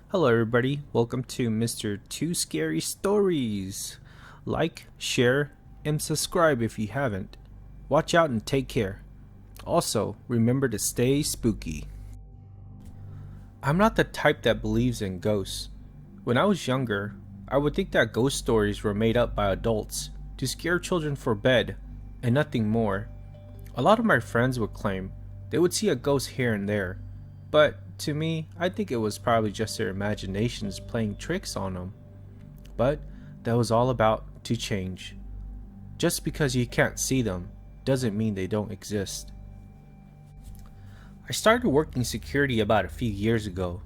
Hello everybody, welcome to Mr.Tou Scary Stories. Like, share, and subscribe if you haven't. Watch out and take care. Also, remember to stay spooky. I'm not the type that believes in ghosts. When I was younger, I would think that ghost stories were made up by adults to scare children for bed, and nothing more. A lot of my friends would claim they would see a ghost here and there, but to me, I think it was probably just their imaginations playing tricks on them. But that was all about to change. Just because you can't see them doesn't mean they don't exist. I started working security about a few years ago.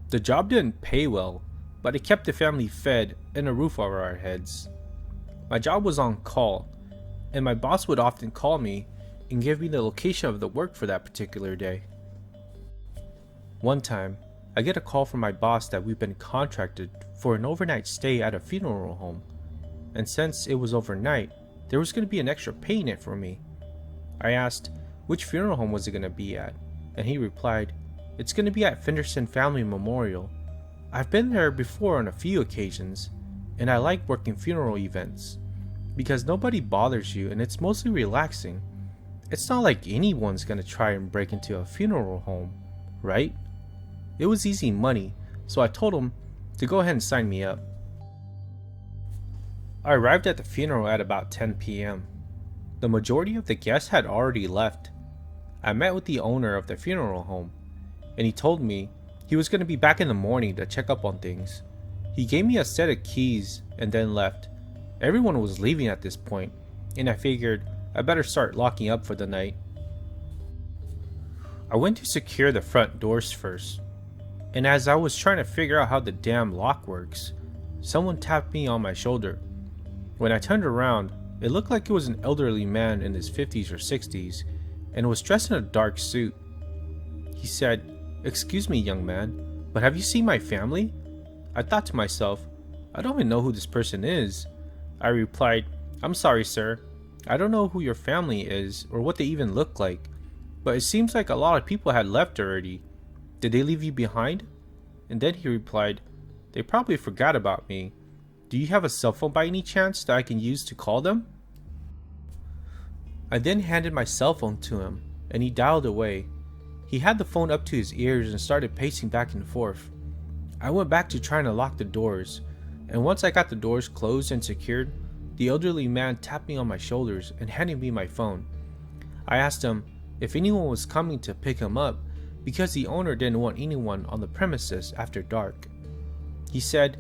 The job didn't pay well, but it kept the family fed and a roof over our heads. My job was on call, and my boss would often call me and give me the location of the work for that particular day. One time, I get a call from my boss that we've been contracted for an overnight stay at a funeral home, and since it was overnight, there was going to be an extra pay in it for me. I asked, which funeral home was it going to be at, and he replied, it's going to be at Fenderson Family Memorial. I've been there before on a few occasions, and I like working funeral events, because nobody bothers you and it's mostly relaxing. It's not like anyone's going to try and break into a funeral home, right? It was easy money, so I told him to go ahead and sign me up. I arrived at the funeral at about 10 p.m. The majority of the guests had already left. I met with the owner of the funeral home, and he told me he was going to be back in the morning to check up on things. He gave me a set of keys and then left. Everyone was leaving at this point, and I figured I better start locking up for the night. I went to secure the front doors first, and as I was trying to figure out how the damn lock works, someone tapped me on my shoulder. When I turned around, it looked like it was an elderly man in his 50s or 60s and was dressed in a dark suit. He said, "Excuse me, young man, but have you seen my family?" I thought to myself, I don't even know who this person is. I replied, "I'm sorry, sir. I don't know who your family is or what they even look like, but it seems like a lot of people had left already. Did they leave you behind?" And then he replied, "They probably forgot about me. Do you have a cell phone by any chance that I can use to call them?" I then handed my cell phone to him, and he dialed away. He had the phone up to his ears and started pacing back and forth. I went back to trying to lock the doors, and once I got the doors closed and secured, the elderly man tapped me on my shoulders and handed me my phone. I asked him if anyone was coming to pick him up, because the owner didn't want anyone on the premises after dark. He said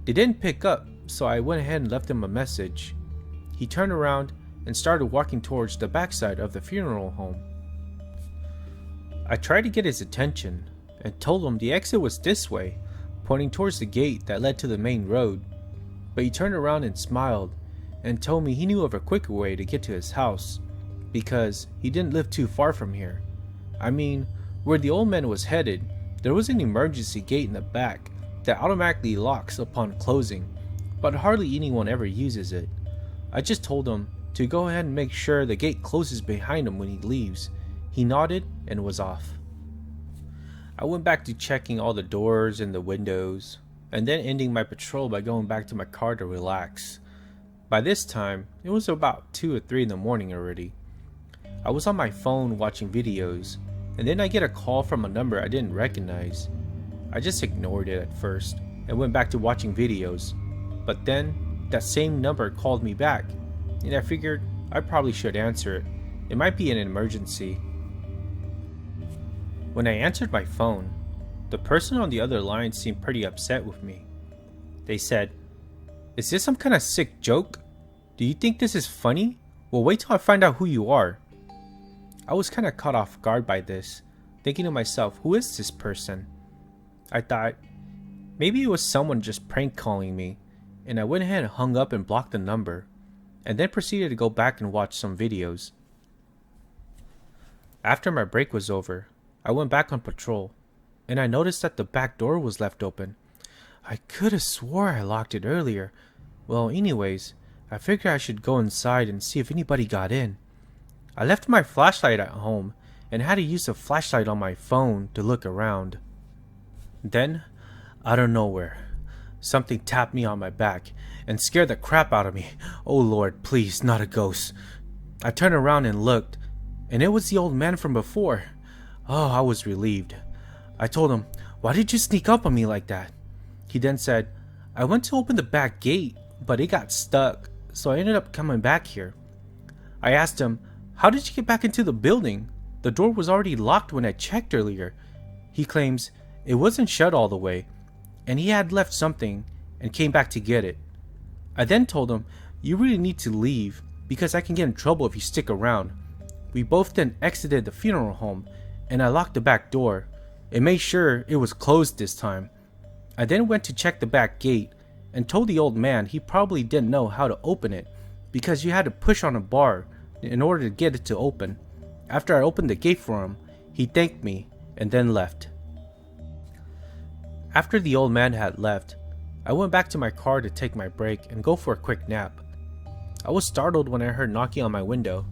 they didn't pick up, so I went ahead and left him a message. He turned around and started walking towards the backside of the funeral home. I tried to get his attention and told him the exit was this way, pointing towards the gate that led to the main road, but he turned around and smiled and told me he knew of a quicker way to get to his house, because he didn't live too far from here. I mean, where the old man was headed, there was an emergency gate in the back that automatically locks upon closing, but hardly anyone ever uses it. I just told him to go ahead and make sure the gate closes behind him when he leaves. He nodded and was off. I went back to checking all the doors and the windows, and then ending my patrol by going back to my car to relax. By this time, it was about 2 or 3 in the morning already. I was on my phone watching videos, and then I get a call from a number I didn't recognize. I just ignored it at first and went back to watching videos, but then that same number called me back, and I figured I probably should answer it. It might be an emergency. When I answered my phone, the person on the other line seemed pretty upset with me. They said, "Is this some kind of sick joke? Do you think this is funny? Well, wait till I find out who you are." I was kind of caught off guard by this, thinking to myself, who is this person? I thought, maybe it was someone just prank calling me, and I went ahead and hung up and blocked the number, and then proceeded to go back and watch some videos. After my break was over, I went back on patrol, and I noticed that the back door was left open. I could have swore I locked it earlier. Well, anyways, I figured I should go inside and see if anybody got in. I left my flashlight at home and had to use the flashlight on my phone to look around. Then, Out of nowhere, something tapped me on my back and scared the crap out of me. Oh Lord, please, not a ghost. I turned around and looked, and it was the old man from before. Oh, I was relieved. I told him, "Why did you sneak up on me like that?" He then said, "I went to open the back gate, but it got stuck, so I ended up coming back here." I asked him, "How did you get back into the building? The door was already locked when I checked earlier." He claims it wasn't shut all the way, and he had left something and came back to get it. I then told him, "You really need to leave because I can get in trouble if you stick around." We both then exited the funeral home, and I locked the back door and made sure it was closed this time. I then went to check the back gate and told the old man he probably didn't know how to open it because you had to push on a bar in order to get it to open. After I opened the gate for him, he thanked me and then left. After the old man had left, I went back to my car to take my break and go for a quick nap. I was startled when I heard knocking on my window.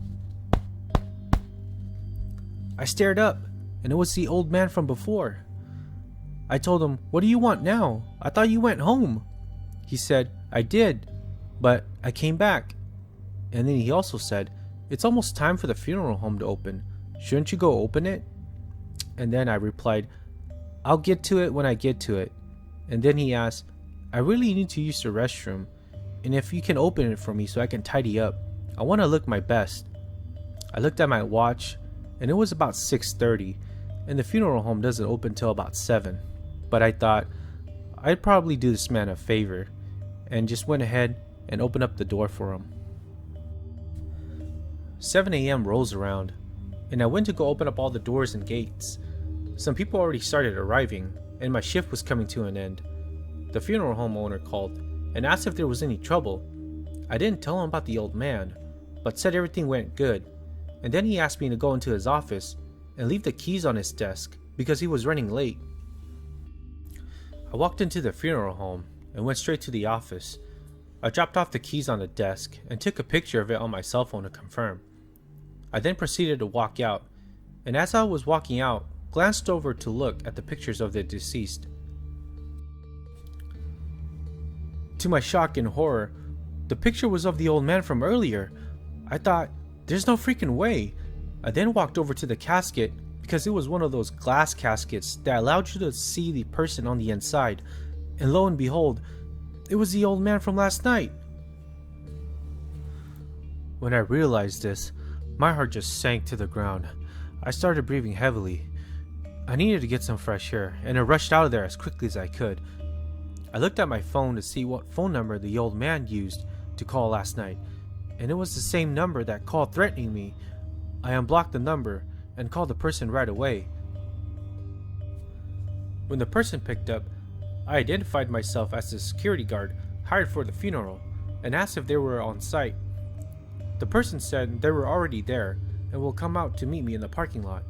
I stared up, and it was the old man from before. I told him, "What do you want now? I thought you went home." He said, "I did, but I came back." And then he also said, "It's almost time for the funeral home to open. Shouldn't you go open it?" And then I replied, "I'll get to it when I get to it." And then he asked, "I really need to use the restroom, and if you can open it for me so I can tidy up. I want to look my best." I looked at my watch, and it was about 6:30, and the funeral home doesn't open till about 7. But I thought I'd probably do this man a favor, and just went ahead and opened up the door for him. 7 a.m. rolls around, and I went to go open up all the doors and gates. Some people already started arriving, and my shift was coming to an end. The funeral home owner called and asked if there was any trouble. I didn't tell him about the old man, but said everything went good, and then he asked me to go into his office and leave the keys on his desk because he was running late. I walked into the funeral home and went straight to the office. I dropped off the keys on the desk and took a picture of it on my cell phone to confirm. I then proceeded to walk out, and as I was walking out, glanced over to look at the pictures of the deceased. To my shock and horror, the picture was of the old man from earlier. I thought, there's no freaking way. I then walked over to the casket because it was one of those glass caskets that allowed you to see the person on the inside, and lo and behold, it was the old man from last night. When I realized this, my heart just sank to the ground. I started breathing heavily. I needed to get some fresh air, and I rushed out of there as quickly as I could. I looked at my phone to see what phone number the old man used to call last night, and it was the same number that called threatening me. I unblocked the number and called the person right away. When the person picked up, I identified myself as the security guard hired for the funeral and asked if they were on site. The person said they were already there and will come out to meet me in the parking lot.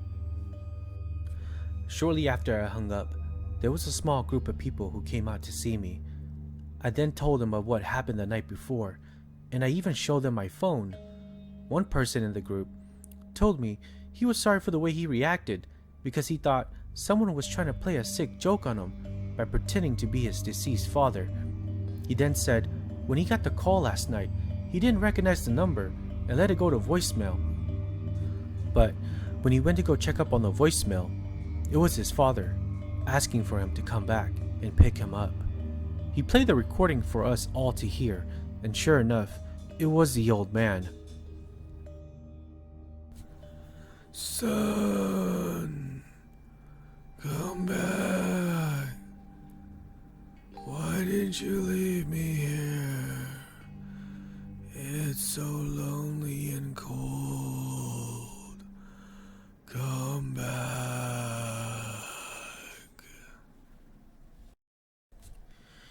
Shortly after I hung up, there was a small group of people who came out to see me. I then told them of what happened the night before, and I even showed them my phone. One person in the group told me he was sorry for the way he reacted because he thought someone was trying to play a sick joke on him by pretending to be his deceased father. He then said when he got the call last night, he didn't recognize the number and let it go to voicemail. But when he went to go check up on the voicemail, it was his father asking for him to come back and pick him up. He played the recording for us all to hear, and sure enough, it was the old man. Son, come back. Why didn't you leave me here? It's so lonely and cold. Come back.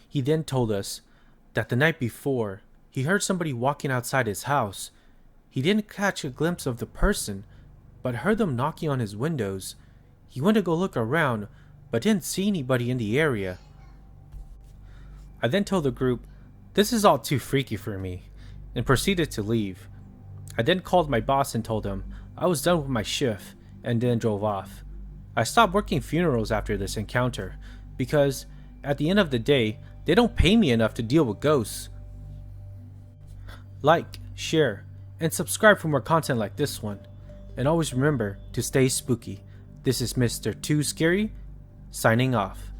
He then told us that the night before, he heard somebody walking outside his house. He didn't catch a glimpse of the person, but heard them knocking on his windows. He went to go look around, but didn't see anybody in the area. I then told the group, this is all too freaky for me, and proceeded to leave. I then called my boss and told him I was done with my shift, and then drove off. I stopped working funerals after this encounter, because at the end of the day, they don't pay me enough to deal with ghosts. Like, share, and subscribe for more content like this one. And always remember to stay spooky. This is Mr. Too Scary, signing off.